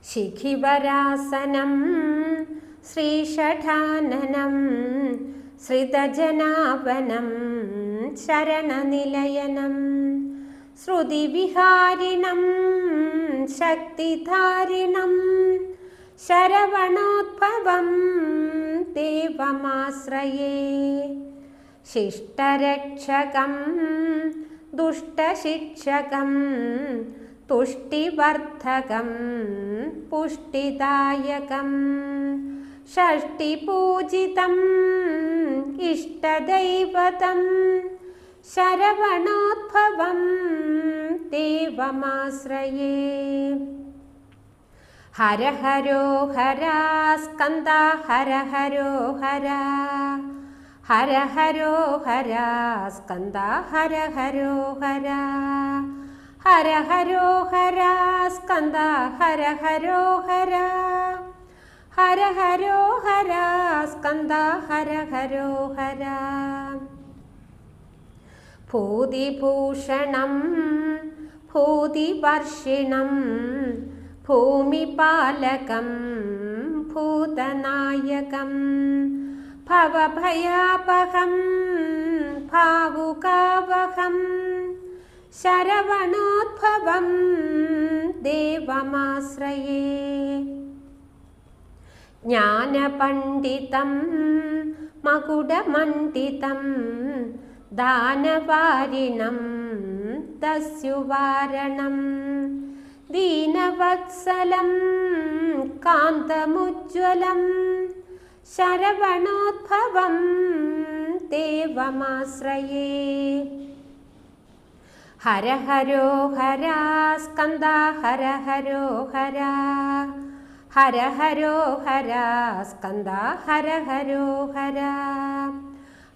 ശിഖിവരാസനം ശ്രീഷഠാനനം ശ്രിതജനാവനം ശരണനിലയനം ശ്രുതിവിഹാരിണം ശക്തിധാരിണം ശരവണോദ്ഭവം ദേവമാശ്രയേ ശിഷ്ടരക്ഷകം ദുഷ്ടശിക്ഷകം തുഷ്ടിവർദ്ധകം പുഷ്ടിദായകം ഷഷ്ടിപൂജിതം ഇഷ്ടദൈവതം ശരവണോദ്ഭവം ദേവമാശ്രയേ ഹര ഹരോ ഹര സ്കന്ദ ഹര ഹരോ ഹര ഹര ഹരോ ഹര സ്കന്ദ ഹര ഹരോ ഹര ഹര ഹരോ ഹര സ്കന്ദ ഹര ഹരോ ഹര ഹര ഹരോ ഹര സ്കന്ദ ഹര ഹരോ ഹര ഭൂതിഭൂഷണം ഭൂതിവർഷിണം ഭൂമിപാലകം ഭൂതനായകം ഭവഭയാപഹം ഭാവുകാവഹം ശരവണോദ്ഭവം ദേവമാശ്രയേ ജ്ഞാനപണ്ഡിതം മകുടമണ്ഡിതം ദാനവാരിണം ദസ്യുവാരണം ദീനവത്സലം കാന്തമുജ്വലം ശരവണോദ്ഭവം ദേവമാശ്രയേ ഹര ഹരോ ഹര സ്കന്ദ ഹര ഹരോ ഹര ഹര ഹരോ ഹര സ്കന്ദ ഹര ഹരോ ഹര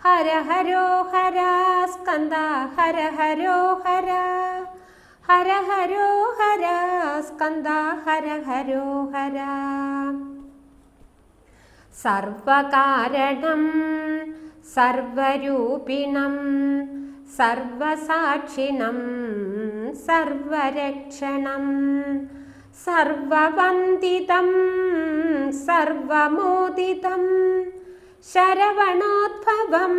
ഹര ഹരോ ഹര സ്കന്ദ ഹര ഹരോ ഹര ഹര ഹരോ ഹര സ്കന്ദ ഹര ഹരോ ഹര സർവകാരണം സർവരൂപിണം സർവസാക്ഷിണം സർവരക്ഷണം സർവവന്ദിതം സർവമോദിതം ശരവണോദ്ഭവം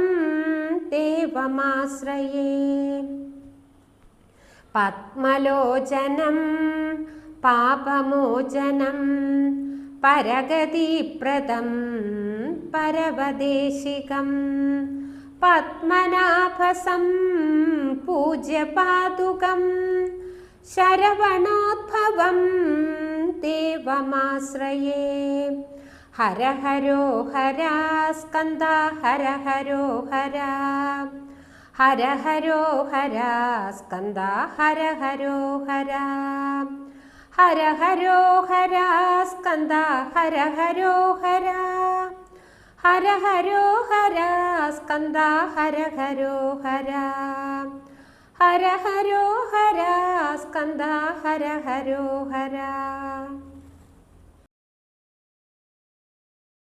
ദേവമാശ്രയേ പത്മലോചനം പാപമോചനം പരഗതിപ്രദം പരവദേശികം പത്മനാഭസം പൂജ്യപാദുകം ശരവണോദ്ഭവം ദേവമാശ്രയേ ഹര ഹരോ ഹര സ്കന്ദ ഹര ഹരോ ഹര ഹര ഹരോ ഹര സ്കന്ദ ഹര ഹരോ ഹര ഹര ഹരോ ഹര സ്കന്ദ ഹര ഹരോ ഹര ഹര ഹരോ ഹര സ്കന്ദ ഹര ഹരോ ഹര ഹര ഹരോ ഹര സ്കന്ദ ഹര ഹരോ ഹര